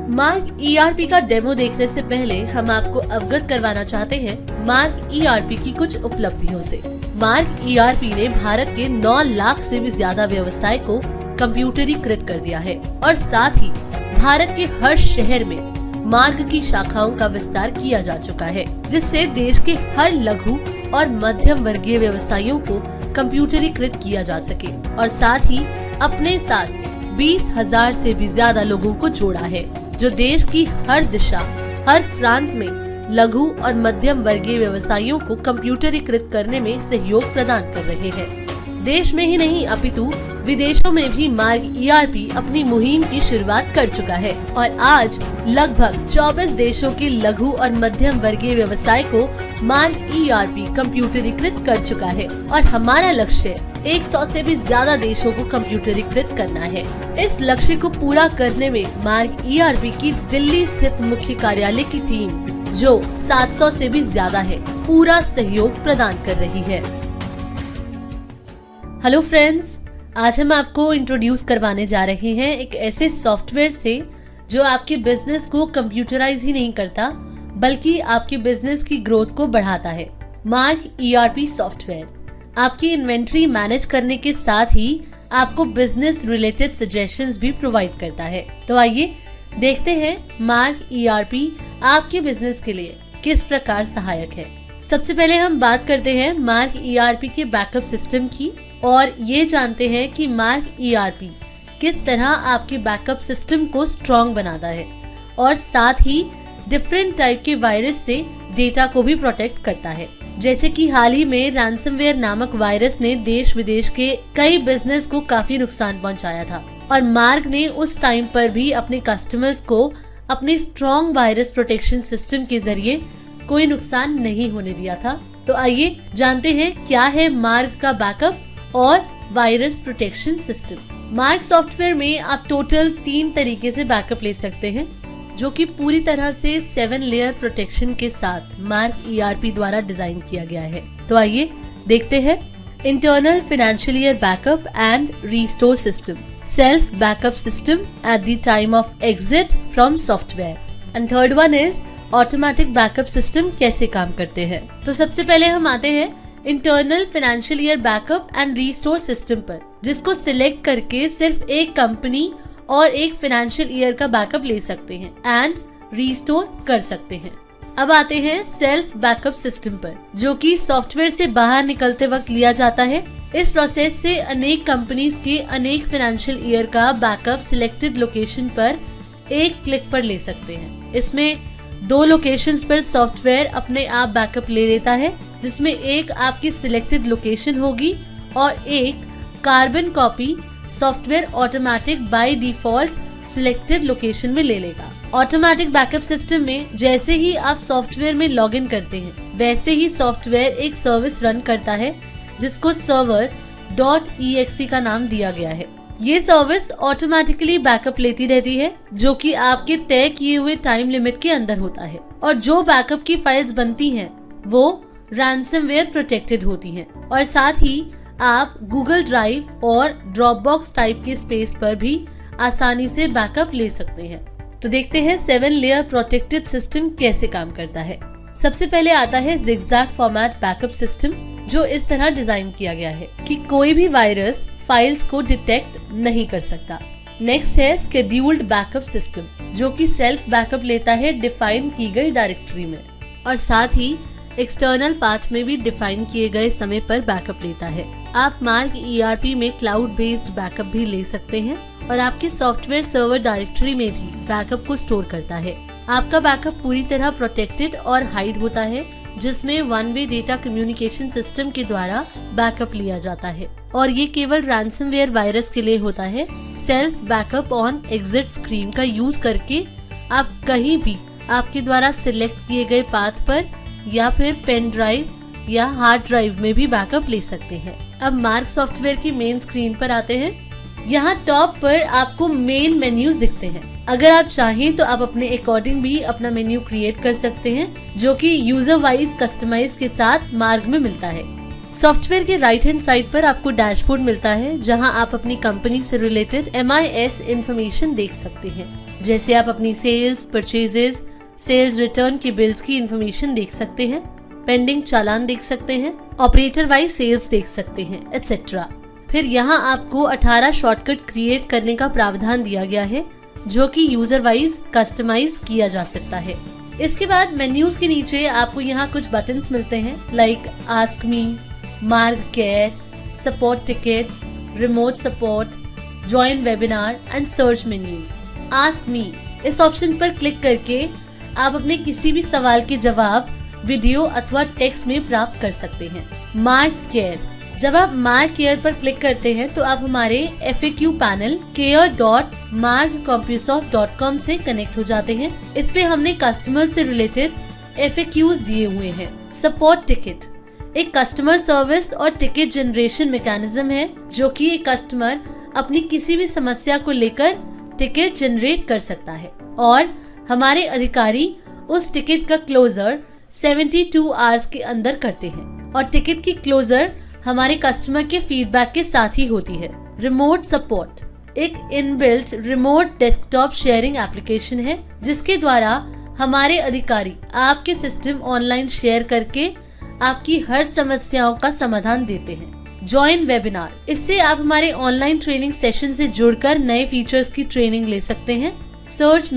मार्ग ईआरपी का डेमो देखने से पहले हम आपको अवगत करवाना चाहते हैं मार्ग ईआरपी की कुछ उपलब्धियों से। मार्ग ईआरपी ने भारत के 9 लाख से भी ज्यादा व्यवसाय को कंप्यूटरीकृत कर दिया है और साथ ही भारत के हर शहर में मार्ग की शाखाओं का विस्तार किया जा चुका है, जिससे देश के हर लघु और मध्यम वर्गीय व्यवसायियों को कंप्यूटरीकृत किया जा सके और साथ ही अपने साथ 20,000 से भी ज्यादा लोगों को जोड़ा है, जो देश की हर दिशा, हर प्रांत में लघु और मध्यम वर्गीय व्यवसायियों को कंप्यूटरीकृत करने में सहयोग प्रदान कर रहे हैं। देश में ही नहीं अपितु विदेशों में भी मार्ग ईआरपी अपनी मुहिम की शुरुआत कर चुका है और आज लगभग 24 देशों के लघु और मध्यम वर्गीय व्यवसाय को मार्ग ईआरपी कंप्यूटरीकृत कर चुका है और हमारा लक्ष्य 100 से भी ज्यादा देशों को कंप्यूटरीकृत करना है। इस लक्ष्य को पूरा करने में मार्ग ईआरपी की दिल्ली स्थित मुख्य कार्यालय की टीम, जो 700 से भी ज्यादा है, पूरा सहयोग प्रदान कर रही है। हेलो फ्रेंड्स, आज हम आपको इंट्रोड्यूस करवाने जा रहे हैं एक ऐसे सॉफ्टवेयर से जो आपके बिजनेस को कंप्यूटराइज ही नहीं करता बल्कि आपके बिजनेस की ग्रोथ को बढ़ाता है। मार्ग ईआरपी सॉफ्टवेयर आपकी इन्वेंट्री मैनेज करने के साथ ही आपको बिजनेस रिलेटेड सजेशंस भी प्रोवाइड करता है। तो आइए देखते हैं मार्ग ईआरपी आपके बिजनेस के लिए किस प्रकार सहायक है। सबसे पहले हम बात करते हैं मार्ग ईआरपी के बैकअप सिस्टम की और ये जानते हैं कि मार्ग ईआरपी किस तरह आपके बैकअप सिस्टम को स्ट्रॉन्ग बनाता है और साथ ही डिफरेंट टाइप के वायरस से डेटा को भी प्रोटेक्ट करता है। जैसे कि हाल ही में रैंसमवेयर नामक वायरस ने देश विदेश के कई बिजनेस को काफी नुकसान पहुंचाया था और मार्ग ने उस टाइम पर भी अपने कस्टमर्स को अपने स्ट्रॉन्ग वायरस प्रोटेक्शन सिस्टम के जरिए कोई नुकसान नहीं होने दिया था। तो आइए जानते हैं क्या है मार्ग का बैकअप और वायरस प्रोटेक्शन सिस्टम। मार्ग सॉफ्टवेयर में आप टोटल 3 तरीके से बैकअप ले सकते हैं, जो कि पूरी तरह से 7 लेयर प्रोटेक्शन के साथ मार्ग ईआरपी द्वारा डिजाइन किया गया है। तो आइए देखते हैं internal financial year backup and restore system, self backup system at the time of exit from software, and third one is automatic backup system कैसे काम करते हैं। तो सबसे पहले हम आते हैं internal financial year backup and restore system पर, जिसको सिलेक्ट करके सिर्फ एक कंपनी और एक फाइनेंशियल ईयर का बैकअप ले सकते हैं एंड रीस्टोर कर सकते हैं। अब आते हैं सेल्फ बैकअप सिस्टम पर, जो कि सॉफ्टवेयर से बाहर निकलते वक्त लिया जाता है। इस प्रोसेस से अनेक कंपनीज के अनेक फाइनेंशियल ईयर का बैकअप सिलेक्टेड लोकेशन पर एक क्लिक पर ले सकते हैं। इसमें 2 लोकेशंस पर सॉफ्टवेयर अपने आप बैकअप ले लेता है, जिसमें एक आपकी सिलेक्टेड लोकेशन होगी और एक carbon copy software automatic by default selected location में ले लेगा। ऑटोमेटिक बैकअप सिस्टम में जैसे ही आप सॉफ्टवेयर में लॉगिन करते हैं, वैसे ही सॉफ्टवेयर एक सर्विस रन करता है जिसको server.exe का नाम दिया गया है। ये सर्विस ऑटोमेटिकली बैकअप लेती रहती है, जो कि आपके तय किए हुए टाइम लिमिट के अंदर होता है, और जो बैकअप की फाइल्स बनती हैं वो रैंसमवेयर प्रोटेक्टेड होती हैं और साथ ही आप गूगल ड्राइव और ड्रॉपबॉक्स टाइप के स्पेस पर भी आसानी से बैकअप ले सकते हैं। तो देखते हैं 7 लेयर प्रोटेक्टेड सिस्टम कैसे काम करता है। सबसे पहले आता है जिगजैग फॉर्मेट बैकअप सिस्टम, जो इस तरह डिजाइन किया गया है कि कोई भी वायरस फाइल्स को डिटेक्ट नहीं कर सकता। नेक्स्ट है शेड्यूल्ड बैकअप सिस्टम, जो कि सेल्फ बैकअप लेता है डिफाइन की गई डायरेक्टरी में और साथ ही एक्सटर्नल पाथ में भी डिफाइन किए गए समय पर बैकअप लेता है। आप मार्ग ईआरपी में क्लाउड बेस्ड बैकअप भी ले सकते हैं और आपके सॉफ्टवेयर सर्वर डायरेक्टरी में भी बैकअप को स्टोर करता है। आपका बैकअप पूरी तरह प्रोटेक्टेड और हाइड होता है, जिसमें 1 वे डेटा कम्युनिकेशन सिस्टम के द्वारा बैकअप लिया जाता है और ये केवल रैंसमवेयर वायरस के लिए होता है। Self backup on exit screen का यूज करके आप कहीं भी आपके द्वारा सिलेक्ट किए गए पाथ पर या फिर पेन ड्राइव या हार्ड ड्राइव में भी बैकअप ले सकते हैं। अब मार्ग सॉफ्टवेयर की मेन स्क्रीन पर आते हैं। यहाँ टॉप पर आपको मेन मेन्यूज दिखते हैं। अगर आप चाहें तो आप अपने अकॉर्डिंग भी अपना मेन्यू क्रिएट कर सकते हैं, जो कि यूजर वाइज कस्टमाइज के साथ मार्ग में मिलता है। सॉफ्टवेयर के राइट हैंड साइड पर आपको डैशबोर्ड मिलता है, जहां आप अपनी कंपनी से रिलेटेड MIS इंफॉर्मेशन देख सकते हैं। जैसे आप अपनी सेल्स, परचेजेस, सेल्स रिटर्न की बिल्स की इंफॉर्मेशन देख सकते हैं, पेंडिंग चालान देख सकते हैं, ऑपरेटर वाइज सेल्स देख सकते हैं, एटसेट्रा। फिर यहाँ आपको 18 शॉर्टकट क्रिएट करने का प्रावधान दिया गया है, जो कि यूजर वाइज कस्टमाइज किया जा सकता है। इसके बाद मेन्यूज के नीचे आपको यहाँ कुछ बटन्स मिलते हैं, like ask me, mark care, support ticket, remote support, join webinar and search menus. Ask me इस ऑप्शन पर क्लिक करके आप अपने किसी भी सवाल के जवाब वीडियो अथवा टेक्स्ट में प्राप्त कर सकते हैं। मार्क केयर, जब आप मार्क केयर पर क्लिक करते हैं तो आप हमारे FAQ पैनल care.markcompusoft.com से कनेक्ट हो जाते हैं। इस पे हमने कस्टमर से रिलेटेड FAQs दिए हुए हैं। सपोर्ट टिकट एक कस्टमर सर्विस और टिकट जनरेशन मैकेनिज्म है, जो कि एक कस्टमर अपनी किसी भी समस्या को लेकर टिकट जनरेट कर सकता है और हमारे अधिकारी उस टिकट का क्लोजर 72 आवर्स के अंदर करते हैं और टिकट की क्लोजर हमारे कस्टमर के फीडबैक के साथ ही होती है। रिमोट सपोर्ट एक inbuilt remote desktop sharing application है, जिसके द्वारा हमारे अधिकारी आपके सिस्टम ऑनलाइन शेयर करके आपकी हर समस्याओं का समाधान देते हैं। ज्वाइन वेबिनार, इससे आप हमारे ऑनलाइन ट्रेनिंग सेशन से जुड़कर नए फीचर्स की ट्रेनिंग ले सकते हैं। सर्च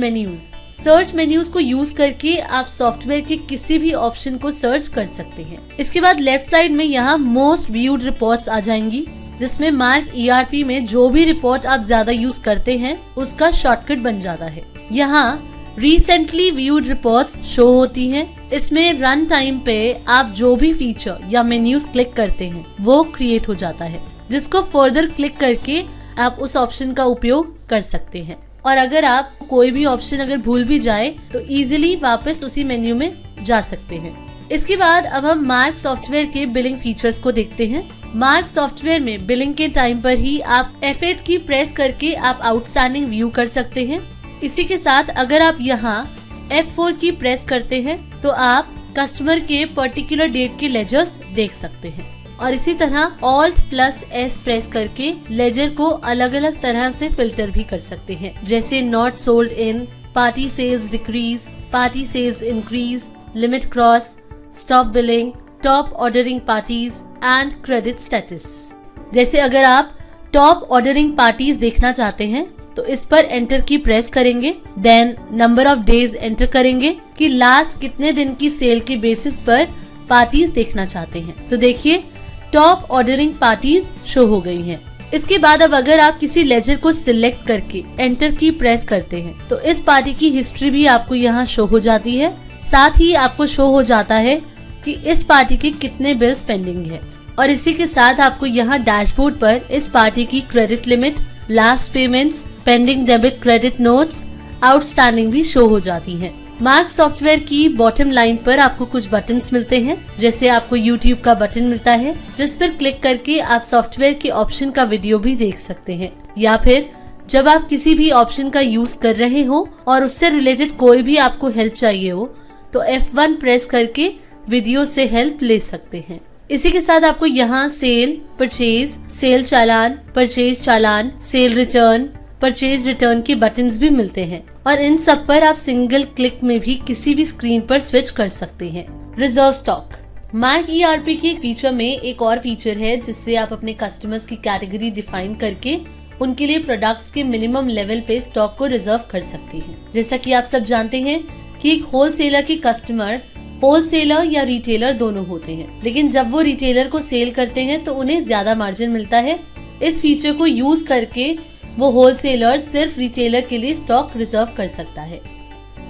मेन्यूज को यूज करके आप सॉफ्टवेयर के किसी भी ऑप्शन को सर्च कर सकते हैं। इसके बाद लेफ्ट साइड में यहाँ मोस्ट व्यूड रिपोर्ट्स आ जाएंगी, जिसमें मार्क ERP में जो भी रिपोर्ट आप ज्यादा यूज करते हैं उसका शॉर्टकट बन जाता है। यहाँ रिसेंटली व्यूड रिपोर्ट्स शो होती हैं। इसमें रन टाइम पे आप जो भी फीचर या मेन्यूज क्लिक करते हैं वो क्रिएट हो जाता है, जिसको फर्दर क्लिक करके आप उस ऑप्शन का उपयोग कर सकते हैं। और अगर आप कोई भी ऑप्शन अगर भूल भी जाए तो इजीली वापस उसी मेन्यू में जा सकते हैं। इसके बाद अब हम मार्क सॉफ्टवेयर के बिलिंग फीचर्स को देखते हैं। मार्क सॉफ्टवेयर में बिलिंग के टाइम पर ही आप F8 की प्रेस करके आप आउटस्टैंडिंग व्यू कर सकते हैं। इसी के साथ अगर आप यहाँ F4 की प्रेस करते हैं तो आप कस्टमर के पर्टिकुलर डेट के लेजर्स देख सकते हैं। और इसी तरह Alt+S प्रेस करके लेजर को अलग अलग तरह से फिल्टर भी कर सकते हैं, जैसे not sold in, party sales decrease, party sales increase, limit cross, stop billing, top ordering parties and credit status. जैसे अगर आप टॉप ऑर्डरिंग पार्टीज देखना चाहते हैं तो इस पर एंटर की प्रेस करेंगे, then number of days enter करेंगे कि लास्ट कितने दिन की सेल के बेसिस पर पार्टीज देखना चाहते हैं। तो देखिए टॉप ऑर्डरिंग पार्टीज शो हो गई हैं। इसके बाद अब अगर आप किसी लेजर को सिलेक्ट करके एंटर की प्रेस करते हैं तो इस पार्टी की हिस्ट्री भी आपको यहाँ शो हो जाती है। साथ ही आपको शो हो जाता है कि इस पार्टी के कितने बिल्स पेंडिंग है। और इसी के साथ आपको यहाँ डैशबोर्ड पर इस पार्टी की credit limit, last payments, pending debit credit notes, outstanding भी शो हो जाती हैं। मार्क सॉफ्टवेयर की बॉटम लाइन पर आपको कुछ बटन्स मिलते हैं, जैसे आपको YouTube का बटन मिलता है जिस पर क्लिक करके आप सॉफ्टवेयर के ऑप्शन का वीडियो भी देख सकते हैं, या फिर जब आप किसी भी ऑप्शन का यूज कर रहे हो और उससे रिलेटेड कोई भी आपको हेल्प चाहिए हो तो F1 प्रेस करके वीडियो से हेल्प ले सकते हैं। इसी के साथ आपको यहाँ सेल, परचेज, सेल चालान, परचेज चालान, सेल रिटर्न, परचेज रिटर्न के बटन्स भी मिलते हैं और इन सब पर आप सिंगल क्लिक में भी किसी भी स्क्रीन पर स्विच कर सकते हैं। रिजर्व स्टॉक, मार्क ERP के फीचर में एक और फीचर है जिससे आप अपने कस्टमर्स की कैटेगरी डिफाइन करके उनके लिए प्रोडक्ट्स के मिनिमम लेवल पे स्टॉक को रिजर्व कर सकते हैं। जैसा कि आप सब जानते हैं कि एक होलसेलर के कस्टमर होलसेलर या रिटेलर दोनों होते हैं, लेकिन जब वो रिटेलर को सेल करते हैं तो उन्हें ज्यादा मार्जिन मिलता है। इस फीचर को यूज करके वो होलसेलर सिर्फ रिटेलर के लिए स्टॉक रिजर्व कर सकता है।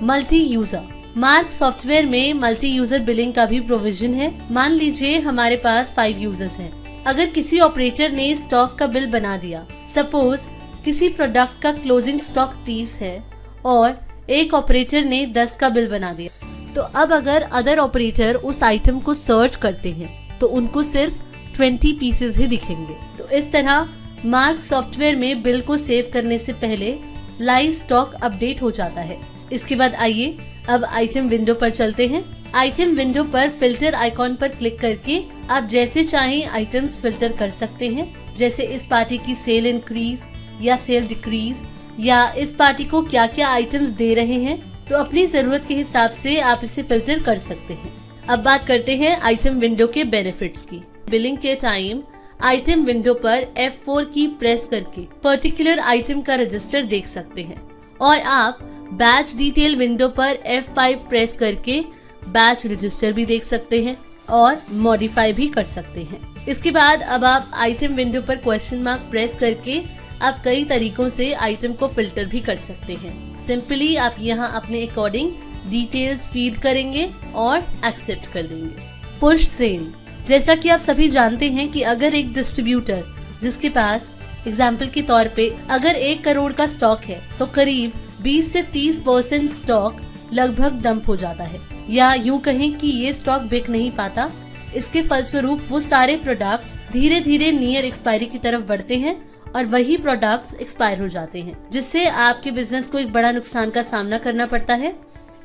मल्टी यूजर, मार्क सॉफ्टवेयर में मल्टी यूजर बिलिंग का भी प्रोविजन है। मान लीजिए हमारे पास 5 यूजर्स हैं। अगर किसी ऑपरेटर ने स्टॉक का बिल बना दिया, सपोज किसी प्रोडक्ट का क्लोजिंग स्टॉक 30 है और एक ऑपरेटर ने 10 का बिल बना दिया, तो अब अगर अदर ऑपरेटर उस आइटम को सर्च करते हैं तो उनको सिर्फ 20 पीसेस ही दिखेंगे। तो इस तरह मार्क सॉफ्टवेयर में बिल को सेव करने से पहले लाइव स्टॉक अपडेट हो जाता है। इसके बाद आइए अब आइटम विंडो पर चलते हैं। आइटम विंडो पर फिल्टर आइकॉन पर क्लिक करके आप जैसे चाहें आइटम्स फिल्टर कर सकते हैं, जैसे इस पार्टी की सेल इंक्रीज या सेल डिक्रीज, या इस पार्टी को क्या क्या आइटम्स दे रहे हैं, तो अपनी जरूरत के हिसाब से आप इसे फिल्टर कर सकते हैं। अब बात करते हैं आइटम विंडो के बेनिफिट्स की। बिलिंग के टाइम आइटम विंडो पर F4 की प्रेस करके पर्टिकुलर आइटम का रजिस्टर देख सकते हैं, और आप बैच डिटेल विंडो पर F5 प्रेस करके बैच रजिस्टर भी देख सकते हैं और मॉडिफाई भी कर सकते हैं। इसके बाद अब आप आइटम विंडो पर क्वेश्चन मार्क प्रेस करके आप कई तरीकों से आइटम को फिल्टर भी कर सकते हैं। सिंपली आप यहाँ अपने अकॉर्डिंग डिटेल्स फीड करेंगे और एक्सेप्ट कर देंगे। पुश सेल, जैसा कि आप सभी जानते हैं कि अगर एक डिस्ट्रीब्यूटर जिसके पास एग्जाम्पल के तौर पे अगर 1 करोड़ का स्टॉक है, तो करीब 20 से 30% स्टॉक लगभग डंप हो जाता है, या यूं कहें कि ये स्टॉक बिक नहीं पाता। इसके फलस्वरूप वो सारे प्रोडक्ट्स धीरे धीरे नियर एक्सपायरी की तरफ बढ़ते हैं और वही प्रोडक्ट्स एक्सपायर हो जाते हैं, जिससे आपके बिजनेस को एक बड़ा नुकसान का सामना करना पड़ता है।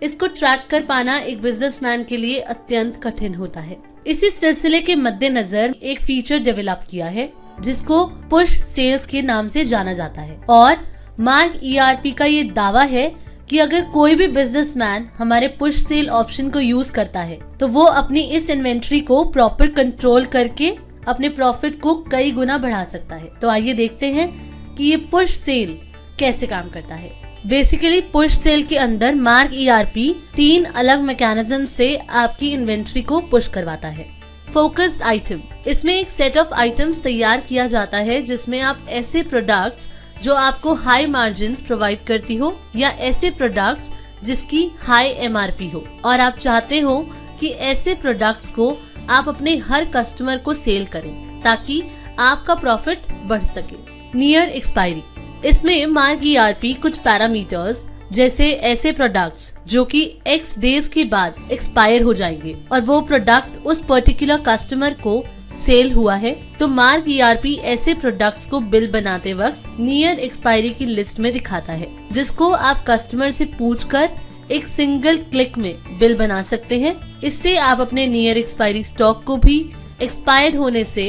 इसको ट्रैक कर पाना एक बिजनेसमैन के लिए अत्यंत कठिन होता है। इसी सिलसिले के मद्देनजर एक फीचर डेवलप किया है जिसको पुश सेल्स के नाम से जाना जाता है, और मार्क ERP का ये दावा है कि अगर कोई भी बिजनेसमैन हमारे पुश सेल ऑप्शन को यूज करता है तो वो अपनी इस इन्वेंट्री को प्रॉपर कंट्रोल करके अपने प्रॉफिट को कई गुना बढ़ा सकता है। तो आइए देखते हैं कि ये पुश सेल कैसे काम करता है। बेसिकली पुश सेल के अंदर मार्क ERP 3 अलग मैकेनिज्म से आपकी इन्वेंट्री को पुश करवाता है। फोकस्ड आइटम, इसमें एक सेट ऑफ आइटम्स तैयार किया जाता है जिसमें आप ऐसे प्रोडक्ट्स जो आपको हाई मार्जिन्स प्रोवाइड करती हो, या ऐसे प्रोडक्ट्स जिसकी हाई MRP हो, और आप चाहते हो कि ऐसे प्रोडक्ट्स को आप अपने हर कस्टमर को सेल करें ताकि आपका प्रॉफिट बढ़ सके। नियर एक्सपायरी, इसमें मार्क ERP कुछ पैरामीटर्स जैसे ऐसे प्रोडक्ट्स जो कि X डेज के बाद एक्सपायर हो जाएंगे और वो प्रोडक्ट उस पर्टिकुलर कस्टमर को सेल हुआ है, तो मार्क ERP ऐसे प्रोडक्ट्स को बिल बनाते वक्त नियर एक्सपायरी की लिस्ट में दिखाता है, जिसको आप कस्टमर से पूछकर एक सिंगल क्लिक में बिल बना सकते हैं। इससे आप अपने नियर एक्सपायरी स्टॉक को भी एक्सपायर्ड होने से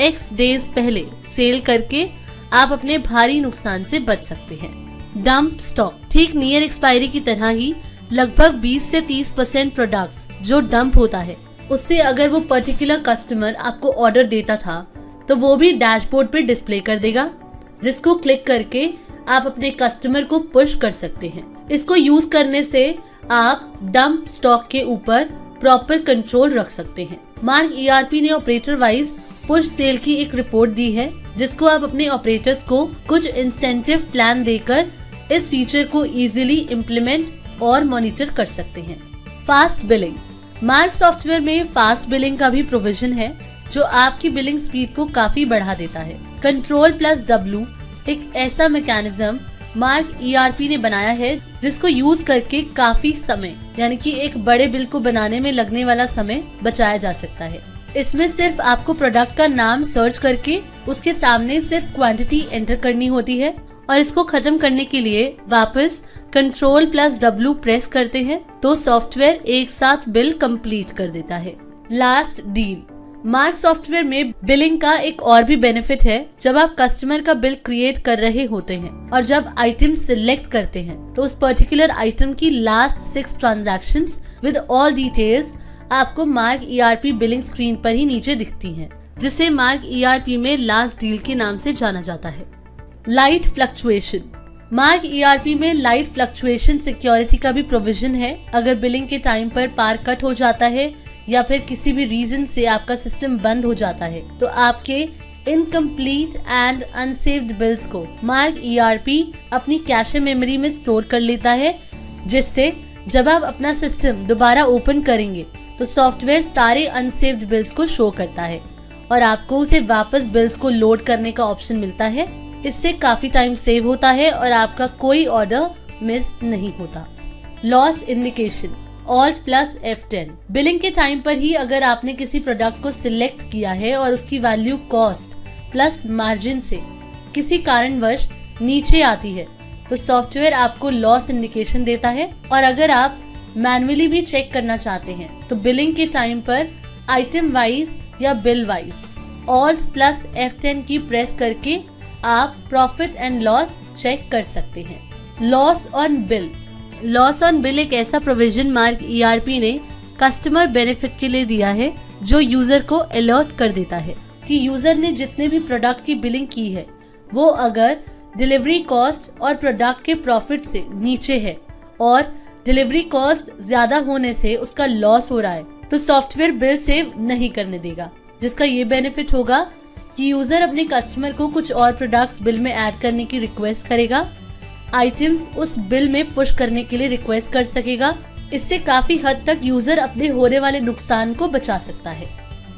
X डेज पहले सेल करके आप अपने भारी नुकसान से बच सकते हैं। डंप स्टॉक, ठीक नियर एक्सपायरी की तरह ही लगभग 20 से 30% प्रोडक्ट्स जो डंप होता है, उससे अगर वो पर्टिकुलर कस्टमर आपको ऑर्डर देता था तो वो भी डैशबोर्ड पे डिस्प्ले कर देगा, जिसको क्लिक करके आप अपने कस्टमर को पुश कर सकते हैं। इसको यूज करने से आप डंप स्टॉक के ऊपर प्रॉपर कंट्रोल रख सकते हैं। मार्क ERP ने ऑपरेटर वाइज पुश सेल की एक रिपोर्ट दी है, जिसको आप अपने ऑपरेटर्स को कुछ इंसेंटिव प्लान देकर इस फीचर को इजीली इम्प्लीमेंट और मॉनिटर कर सकते हैं। फास्ट बिलिंग, मार्क सॉफ्टवेयर में फास्ट बिलिंग का भी प्रोविजन है जो आपकी बिलिंग स्पीड को काफी बढ़ा देता है। Ctrl+W एक ऐसा मैकेनिज्म मार्क ERP ने बनाया है जिसको यूज करके काफी समय, यानी कि एक बड़े बिल को बनाने में लगने वाला समय बचाया जा सकता है। इसमें सिर्फ आपको प्रोडक्ट का नाम सर्च करके उसके सामने सिर्फ क्वांटिटी एंटर करनी होती है, और इसको खत्म करने के लिए वापस Ctrl+W प्रेस करते हैं तो सॉफ्टवेयर एक साथ बिल कंप्लीट कर देता है। लास्ट डील, मार्क सॉफ्टवेयर में बिलिंग का एक और भी बेनिफिट है। जब आप कस्टमर का बिल क्रिएट कर रहे होते हैं और जब आइटम सिलेक्ट करते हैं तो उस पर्टिकुलर आइटम की last 6 transactions with all details आपको मार्क ERP बिलिंग स्क्रीन पर ही नीचे दिखती हैं, जिसे मार्क ERP में लास्ट डील के नाम से जाना जाता है। लाइट फ्लक्चुएशन, मार्क ERP में लाइट फ्लक्चुएशन सिक्योरिटी का भी प्रोविजन है। अगर बिलिंग के टाइम पर पावर कट हो जाता है या फिर किसी भी रीजन से आपका सिस्टम बंद हो जाता है तो आपके इनकम्प्लीट एंड अनसेव्ड बिल्स को मार्क ERP अपनी कैशे मेमोरी में स्टोर कर लेता है, जिससे जब आप अपना सिस्टम दोबारा ओपन करेंगे तो सॉफ्टवेयर सारे अनसेव्ड बिल्स को शो करता है और आपको उसे वापस बिल्स को लोड करने का ऑप्शन मिलता है। इससे काफी टाइम सेव होता है और आपका कोई ऑर्डर मिस नहीं होता। लॉस इंडिकेशन, Alt+F10, बिलिंग के टाइम पर ही अगर आपने किसी प्रोडक्ट को सिलेक्ट किया है और उसकी वैल्यू कॉस्ट प्लस मार्जिन से किसी कारणवश नीचे आती है तो सॉफ्टवेयर आपको लॉस इंडिकेशन देता है। और अगर आप मैन्युअली भी चेक करना चाहते हैं तो बिलिंग के टाइम पर आइटम वाइज या बिल वाइज। Alt+ F10 की प्रेस करके आप प्रॉफिट एंड लॉस चेक कर सकते हैं। Loss on bill. Loss on bill एक ऐसा प्रोविजन मार्क ERP ने कस्टमर बेनिफिट के लिए दिया है जो यूजर को अलर्ट कर देता है कि यूजर ने जितने भी प्रोडक्ट की बिलिंग की है वो अगर डिलीवरी कॉस्ट और प्रोडक्ट के प्रॉफिट से नीचे है और डिलीवरी कॉस्ट ज्यादा होने से उसका लॉस हो रहा है तो सॉफ्टवेयर बिल सेव नहीं करने देगा, जिसका ये बेनिफिट होगा कि यूजर अपने कस्टमर को कुछ और प्रोडक्ट्स बिल में ऐड करने की रिक्वेस्ट करेगा, आइटम्स उस बिल में पुश करने के लिए रिक्वेस्ट कर सकेगा। इससे काफी हद तक यूजर अपने होने वाले नुकसान को बचा सकता है।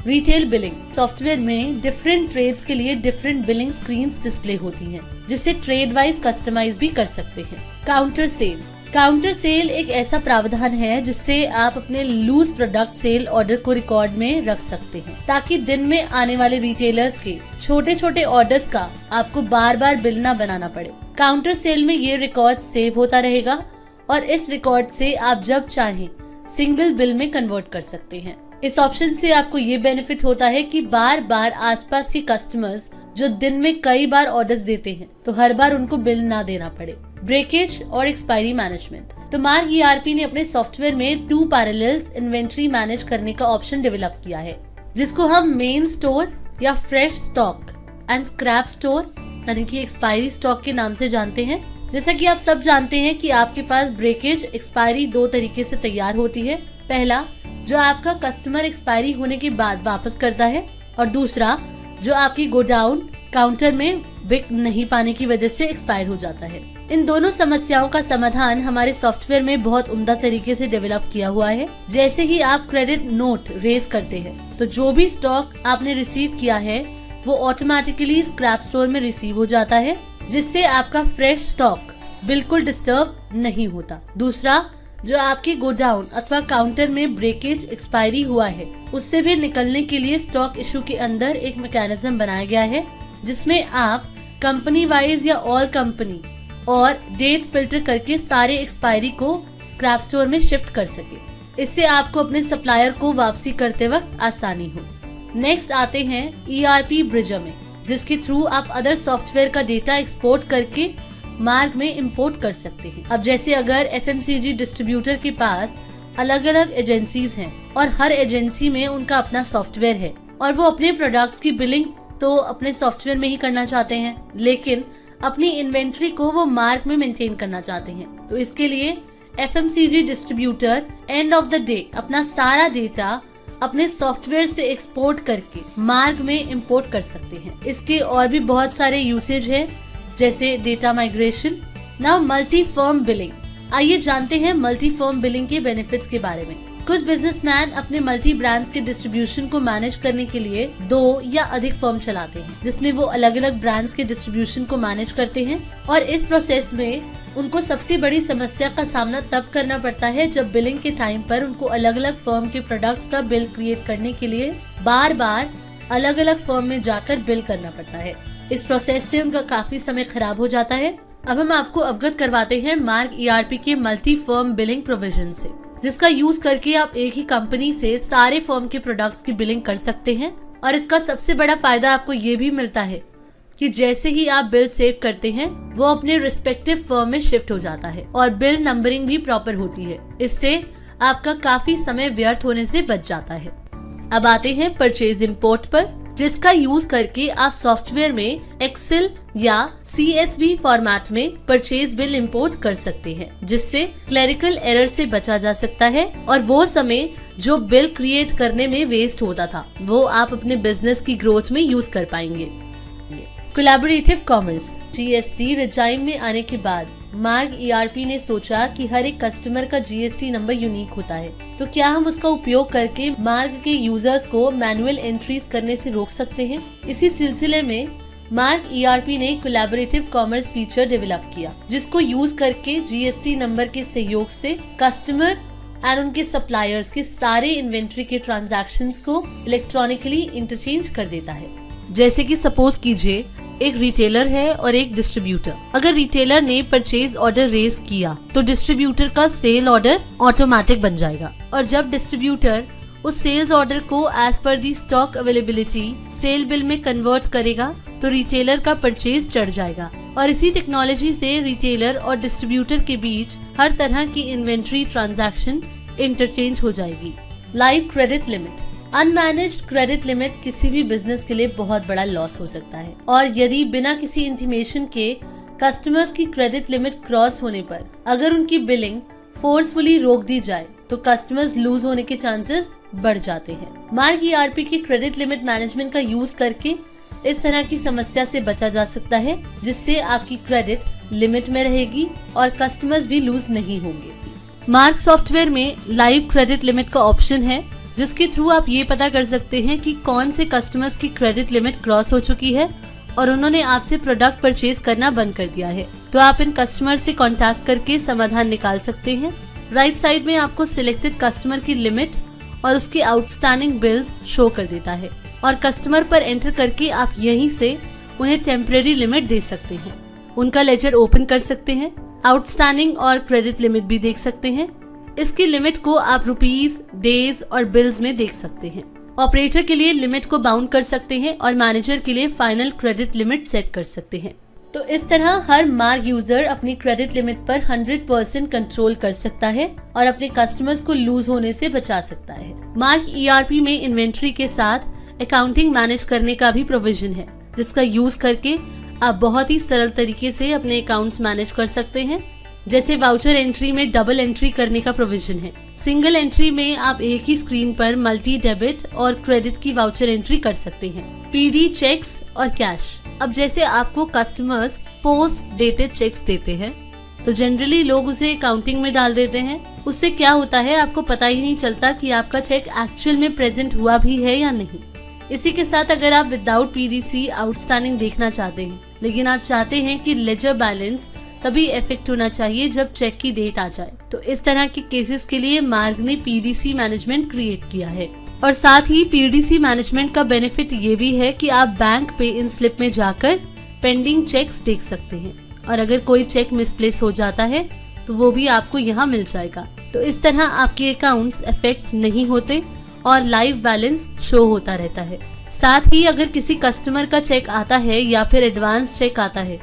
Retail billing. सॉफ्टवेयर में डिफरेंट ट्रेड्स के लिए डिफरेंट बिलिंग स्क्रीन्स डिस्प्ले होती हैं, जिसे ट्रेड वाइज कस्टमाइज भी कर सकते हैं। Counter sale. काउंटर सेल एक ऐसा प्रावधान है जिससे आप अपने लूज प्रोडक्ट सेल ऑर्डर को रिकॉर्ड में रख सकते हैं ताकि दिन में आने वाले रिटेलर्स के छोटे छोटे ऑर्डर्स का आपको बार बार बिल ना बनाना पड़े। काउंटर सेल में ये रिकॉर्ड सेव होता रहेगा और इस रिकॉर्ड से आप जब चाहें सिंगल बिल में कन्वर्ट कर सकते हैं। इस ऑप्शन से आपको ये बेनिफिट होता है कि बार बार आसपास के कस्टमर्स जो दिन में कई बार ऑर्डर्स देते हैं तो हर बार उनको बिल ना देना पड़े। ब्रेकेज और एक्सपायरी मैनेजमेंट। तो मार्क ERP ने अपने सॉफ्टवेयर में 2 पैरेलल्स इन्वेंट्री मैनेज करने का ऑप्शन डेवलप किया है, जिसको हम मेन स्टोर या fresh stock and scrap store यानी कि एक्सपायरी स्टॉक के नाम से जानते हैं। जैसा कि आप सब जानते हैं कि आपके पास ब्रेकेज एक्सपायरी 2 तरीके से तैयार होती है। पहला, जो आपका कस्टमर एक्सपायरी होने के बाद वापस करता है, और दूसरा जो आपकी गोडाउन काउंटर में बिक नहीं पाने की वजह से एक्सपायर हो जाता है। इन दोनों समस्याओं का समाधान हमारे सॉफ्टवेयर में बहुत उम्दा तरीके से डेवलप किया हुआ है। जैसे ही आप क्रेडिट नोट रेज करते हैं तो जो भी स्टॉक आपने रिसीव किया है वो ऑटोमेटिकली स्क्रैप स्टोर में रिसीव हो जाता है, जिससे आपका फ्रेश स्टॉक बिल्कुल डिस्टर्ब नहीं होता। दूसरा, जो आपकी गोडाउन अथवा काउंटर में ब्रेकेज एक्सपायरी हुआ है उससे भी निकलने के लिए स्टॉक इशू के अंदर एक मैकेनिज्म बनाया गया है जिसमें आप कंपनी वाइज या ऑल कंपनी और डेट फिल्टर करके सारे एक्सपायरी को स्क्रैप स्टोर में शिफ्ट कर सके। इससे आपको अपने सप्लायर को वापसी करते वक्त आसानी हो। नेक्स्ट आते हैं ERP ब्रिजर में, जिसके थ्रू आप अदर सॉफ्टवेयर का डेटा एक्सपोर्ट करके मार्क में इंपोर्ट कर सकते हैं। अब जैसे अगर FMCG डिस्ट्रीब्यूटर के पास अलग अलग एजेंसीज हैं और हर एजेंसी में उनका अपना सॉफ्टवेयर है और वो अपने प्रोडक्ट्स की बिलिंग तो अपने सॉफ्टवेयर में ही करना चाहते हैं, लेकिन अपनी इन्वेंट्री को वो मार्क में मेंटेन करना चाहते हैं, तो इसके लिए FMCG distributor end of the day अपना सारा डेटा अपने सॉफ्टवेयर से एक्सपोर्ट करके मार्क में इंपोर्ट कर सकते हैं। इसके और भी बहुत सारे यूसेज है, जैसे data migration. Now multi firm billing. आइए जानते हैं मल्टी फर्म बिलिंग के बेनिफिट्स के बारे में। कुछ बिजनेसमैन अपने मल्टी ब्रांड्स के डिस्ट्रीब्यूशन को मैनेज करने के लिए 2 या अधिक फर्म चलाते हैं, जिसमें वो अलग अलग ब्रांड्स के डिस्ट्रीब्यूशन को मैनेज करते हैं, और इस प्रोसेस में उनको सबसे बड़ी समस्या का सामना तब करना पड़ता है जब बिलिंग के टाइम पर उनको अलग अलग फर्म के प्रोडक्ट्स का बिल क्रिएट करने के लिए बार बार अलग अलग फर्म में जाकर बिल करना पड़ता है। इस प्रोसेस से उनका काफी समय खराब हो जाता है। अब हम आपको अवगत करवाते हैं मार्क ERP के मल्टी फर्म बिलिंग प्रोविजन से, जिसका यूज करके आप एक ही कंपनी से सारे फर्म के प्रोडक्ट्स की बिलिंग कर सकते हैं। और इसका सबसे बड़ा फायदा आपको ये भी मिलता है कि जैसे ही आप बिल सेव करते हैं वो अपने रिस्पेक्टिव फर्म में शिफ्ट हो जाता है और बिल नंबरिंग भी प्रॉपर होती है। इससे आपका काफी समय व्यर्थ होने से बच जाता है। अब आते हैं परचेज इंपोर्ट पर, जिसका यूज करके आप सॉफ्टवेयर में एक्सेल या CSV फॉर्मेट में परचेज बिल इंपोर्ट कर सकते हैं, जिससे क्लरिकल एरर से बचा जा सकता है और वो समय जो बिल क्रिएट करने में वेस्ट होता था वो आप अपने बिजनेस की ग्रोथ में यूज कर पाएंगे। Collaborative commerce. GST रिजाइम में आने के बाद मार्क ERP ने सोचा कि हर एक कस्टमर का GST नंबर यूनिक होता है, तो क्या हम उसका उपयोग करके मार्क के यूजर्स को मैनुअल एंट्रीज करने से रोक सकते हैं। इसी सिलसिले में मार्क ERP ने कोलैबोरेटिव कॉमर्स फीचर डेवलप किया, जिसको यूज करके GST नंबर के सहयोग से कस्टमर एंड उनके सप्लायर्स के सारे इन्वेंट्री के ट्रांजैक्शंस को इलेक्ट्रॉनिकली इंटरचेंज कर देता है। जैसे कि सपोज कीजिए एक रिटेलर है और एक डिस्ट्रीब्यूटर। अगर रिटेलर ने परचेज ऑर्डर रेज किया तो डिस्ट्रीब्यूटर का सेल ऑर्डर ऑटोमेटिक बन जाएगा, और जब डिस्ट्रीब्यूटर उस सेल्स ऑर्डर को एज पर दी स्टॉक अवेलेबिलिटी सेल बिल में कन्वर्ट करेगा तो रिटेलर का परचेज चढ़ जाएगा और इसी टेक्नोलॉजी से रिटेलर और डिस्ट्रीब्यूटर के बीच हर तरह की इन्वेंट्री ट्रांजैक्शन इंटरचेंज हो जाएगी। Live credit limit. Unmanaged credit limit किसी भी बिजनेस के लिए बहुत बड़ा लॉस हो सकता है और यदि बिना किसी इंटीमेशन के कस्टमर्स की क्रेडिट लिमिट क्रॉस होने पर अगर उनकी बिलिंग फोर्सफुली रोक दी जाए तो कस्टमर्स लूज होने के चांसेस बढ़ जाते हैं। मार्क ईआरपी की क्रेडिट लिमिट मैनेजमेंट का यूज करके इस तरह की समस्या से बचा जा सकता है, जिससे आपकी क्रेडिट लिमिट में रहेगी और कस्टमर्स भी लूज नहीं होंगे। मार्क सॉफ्टवेयर में लाइव क्रेडिट लिमिट का ऑप्शन है, जिसके थ्रू आप ये पता कर सकते हैं कि कौन से कस्टमर्स की क्रेडिट लिमिट क्रॉस हो चुकी है और उन्होंने आपसे प्रोडक्ट परचेज करना बंद कर दिया है। तो आप इन कस्टमर से कांटेक्ट करके समाधान निकाल सकते हैं। राइट साइड में आपको सिलेक्टेड कस्टमर की लिमिट और उसके आउटस्टैंडिंग बिल्स शो कर देता है और कस्टमर पर एंटर करके आप यहीं से उन्हें टेम्परेरी लिमिट दे सकते हैं। उनका लेजर ओपन कर सकते हैं, आउटस्टैंडिंग और क्रेडिट लिमिट भी देख सकते हैं। इसकी लिमिट को आप रुपीस, डेज और बिल्स में देख सकते हैं। ऑपरेटर के लिए लिमिट को बाउंड कर सकते हैं और मैनेजर के लिए फाइनल क्रेडिट लिमिट सेट कर सकते हैं। तो इस तरह हर मार्क यूजर अपनी क्रेडिट लिमिट पर 100% कंट्रोल कर सकता है और अपने कस्टमर्स को लूज होने से बचा सकता है। मार्क ईआरपी में इन्वेंट्री के साथ अकाउंटिंग मैनेज करने का भी प्रोविजन है, जिसका यूज करके आप बहुत ही सरल तरीके से अपने अकाउंट्स मैनेज कर सकते हैं। जैसे वाउचर एंट्री में डबल एंट्री करने का प्रोविजन है। सिंगल एंट्री में आप एक ही स्क्रीन पर मल्टी डेबिट और क्रेडिट की वाउचर एंट्री कर सकते हैं। पीडी, चेक्स और कैश। अब जैसे आपको कस्टमर्स पोस्ट डेटेड चेक्स देते हैं तो जनरली लोग उसे अकाउंटिंग में डाल देते हैं। उससे क्या होता है, आपको पता ही नहीं चलता कि आपका चेक एक्चुअल में प्रेजेंट हुआ भी है या नहीं। इसी के साथ अगर आप विदाउट पीडीसी आउटस्टैंडिंग देखना चाहते हैं, लेकिन आप चाहते हैं कि लेजर बैलेंस तभी इफेक्ट होना चाहिए जब चेक की डेट आ जाए, तो इस तरह के केसेस के लिए मार्क ने पीडीसी मैनेजमेंट क्रिएट किया है। और साथ ही पीडीसी मैनेजमेंट का बेनिफिट ये भी है कि आप बैंक पे इन स्लिप में जाकर पेंडिंग चेक्स देख सकते हैं और अगर कोई चेक मिसप्लेस हो जाता है तो वो भी आपको यहाँ मिल जाएगा। तो इस तरह आपके अकाउंट्स अफेक्ट नहीं होते और लाइव बैलेंस शो होता रहता है। साथ ही अगर किसी कस्टमर का चेक आता है या फिर एडवांस चेक आता है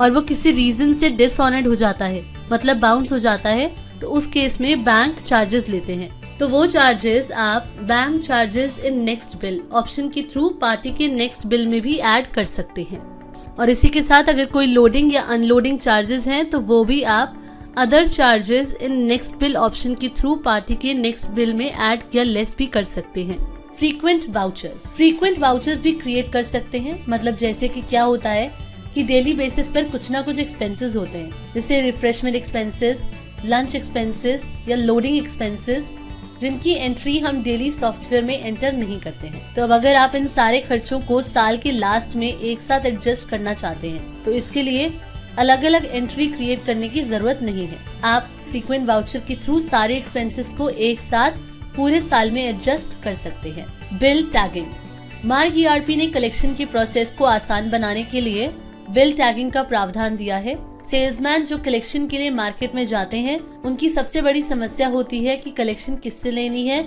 और वो किसी रीजन से डिसऑनर्ड हो जाता है, मतलब बाउंस हो जाता है, तो उस केस में बैंक चार्जेस लेते हैं। तो वो चार्जेस आप bank charges in next bill option के थ्रू पार्टी के नेक्स्ट बिल में भी ऐड कर सकते हैं। और इसी के साथ अगर कोई लोडिंग या अनलोडिंग चार्जेस हैं तो वो भी आप other charges in next bill option के थ्रू पार्टी के नेक्स्ट बिल में ऐड या लेस भी कर सकते हैं। फ्रीक्वेंट वाउचर्स भी क्रिएट कर सकते हैं। मतलब जैसे कि क्या होता है कि डेली बेसिस पर कुछ ना कुछ एक्सपेंसेस होते हैं, जैसे रिफ्रेशमेंट एक्सपेंसेस, लंच एक्सपेंसेस या लोडिंग एक्सपेंसेस, जिनकी एंट्री हम डेली सॉफ्टवेयर में एंटर नहीं करते हैं। तो अब अगर आप इन सारे खर्चों को साल के लास्ट में एक साथ एडजस्ट करना चाहते हैं तो इसके लिए अलग अलग एंट्री क्रिएट करने की जरूरत नहीं है। आप फ्रीक्वेंट वाउचर के थ्रू सारे एक्सपेंसेस को एक साथ पूरे साल में एडजस्ट कर सकते हैं। Bill tagging. मार्क ईआरपी ने कलेक्शन के प्रोसेस को आसान बनाने के लिए बिल टैगिंग का प्रावधान दिया है। सेल्समैन जो कलेक्शन के लिए मार्केट में जाते हैं, उनकी सबसे बड़ी समस्या होती है कि कलेक्शन किससे लेनी है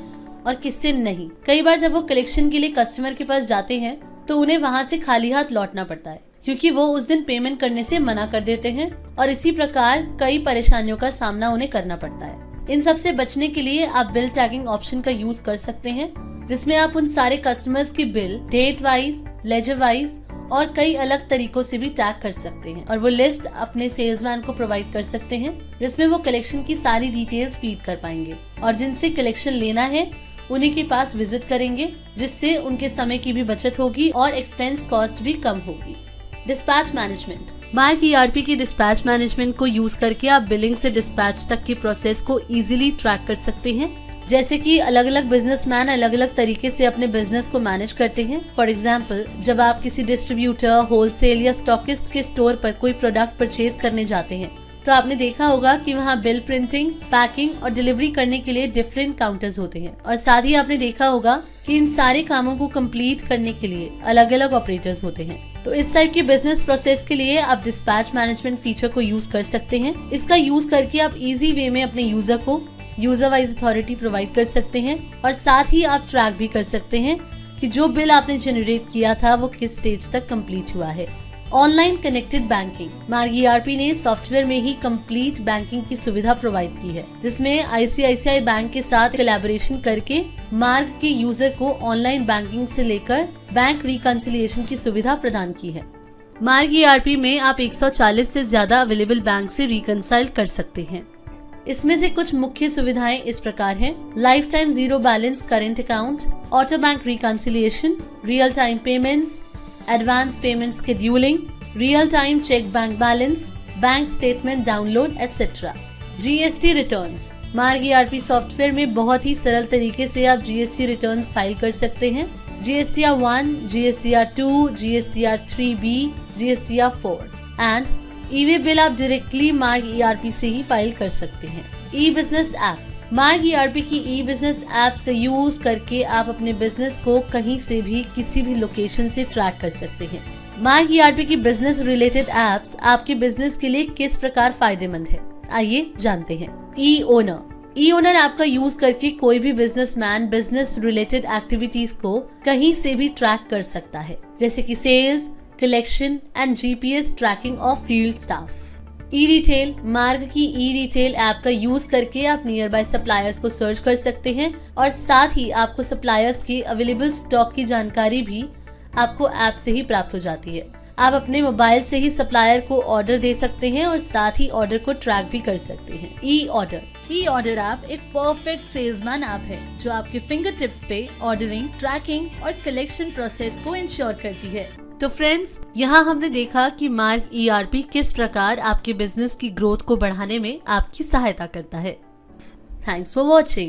और किससे नहीं। कई बार जब वो कलेक्शन के लिए कस्टमर के पास जाते हैं तो उन्हें वहाँ से खाली हाथ लौटना पड़ता है, क्योंकि वो उस दिन पेमेंट करने से मना कर देते हैं और इसी प्रकार कई परेशानियों का सामना उन्हें करना पड़ता है। इन सब से बचने के लिए आप बिल टैगिंग ऑप्शन का यूज कर सकते हैं, जिसमें आप उन सारे कस्टमर्स की bill date wise, ledger wise और कई अलग तरीकों से भी टैग कर सकते हैं और वो लिस्ट अपने सेल्समैन को प्रोवाइड कर सकते हैं, जिसमें वो कलेक्शन की सारी डिटेल्स फीड कर पाएंगे और जिनसे कलेक्शन लेना है उन्हीं के पास विजिट करेंगे, जिससे उनके समय की भी बचत होगी और एक्सपेंस कॉस्ट भी कम होगी। Dispatch management. मार्क ईआरपी की डिस्पैच मैनेजमेंट को यूज करके आप बिलिंग से डिस्पैच तक की प्रोसेस को इजीली ट्रैक कर सकते हैं। जैसे कि अलग अलग बिजनेसमैन अलग अलग तरीके से अपने बिजनेस को मैनेज करते हैं। फॉर एग्जाम्पल, जब आप किसी डिस्ट्रीब्यूटर, होलसेल या स्टॉकिस्ट के स्टोर पर कोई प्रोडक्ट परचेज करने जाते हैं तो आपने देखा होगा कि वहाँ बिल प्रिंटिंग, पैकिंग और डिलीवरी करने के लिए डिफरेंट काउंटर्स होते हैं और साथ ही आपने देखा होगा कि इन सारे कामों को कंप्लीट करने के लिए अलग अलग ऑपरेटर्स होते हैं। तो इस टाइप के बिजनेस प्रोसेस के लिए आप डिस्पैच मैनेजमेंट फीचर को यूज कर सकते हैं। इसका यूज करके आप इजी वे में अपने यूजर को यूजर वाइज अथॉरिटी प्रोवाइड कर सकते हैं और साथ ही आप ट्रैक भी कर सकते हैं कि जो बिल आपने जनरेट किया था वो किस स्टेज तक कंप्लीट हुआ है। Online connected banking. मार्ग ERP ने सॉफ्टवेयर में ही कंप्लीट बैंकिंग की सुविधा प्रोवाइड की है, जिसमें ICICI बैंक के साथ कोलैबोरेशन करके मार्ग के यूजर को ऑनलाइन बैंकिंग से लेकर बैंक रिकंसिलिएशन की सुविधा प्रदान की है। मार्ग ERP में आप 140 से ज्यादा अवेलेबल बैंक से रिकंसाइल कर सकते हैं। इसमें से कुछ मुख्य सुविधाएं इस प्रकार हैं: life time zero balance current account, auto bank reconciliation, real time payments, advance payment scheduling, real time cheque bank balance, bank statement download etcetera. GST returns. मार्ग ERP सॉफ्टवेयर में बहुत ही सरल तरीके से आप GST रिटर्न्स फाइल कर सकते हैं। GSTR 1, GSTR 2, GSTR 3B, GSTR 4 and e-way bill आप डायरेक्टली मार्ग ERP से ही फाइल कर सकते हैं। ई-बिजनेस ऐप। मार्ग ERP की ई-बिजनेस ऐप्स का यूज करके आप अपने बिजनेस को कहीं से भी किसी भी लोकेशन से ट्रैक कर सकते हैं। मार्ग ERP की बिजनेस रिलेटेड ऐप्स आपके बिजनेस के लिए किस प्रकार फायदेमंद है, आइए जानते हैं। ई-ओनर ऐप का यूज करके कोई भी बिजनेसमैन बिजनेस रिलेटेड एक्टिविटीज को कहीं से भी ट्रैक कर सकता है, जैसे कि sales, collection and GPS tracking of field staff. E-retail. Marg की ई-रिटेल ऐप का यूज करके आप नियर बाय सप्लायर्स को सर्च कर सकते हैं और साथ ही आपको सप्लायर्स के अवेलेबल स्टॉक की जानकारी भी आपको ऐप से ही प्राप्त हो जाती है। आप अपने मोबाइल से ही सप्लायर को ऑर्डर दे सकते हैं और साथ ही ऑर्डर को ट्रैक भी कर सकते हैं। ई-ऑर्डर ऐप एक परफेक्ट सेल्समैन ऐप है जो आपके फिंगर टिप्स पे ऑर्डरिंग, ट्रैकिंग और कलेक्शन प्रोसेस को इंश्योर करती है। तो फ्रेंड्स, यहाँ हमने देखा कि मार्ग ERP किस प्रकार आपके बिजनेस की ग्रोथ को बढ़ाने में आपकी सहायता करता है। Thanks for watching.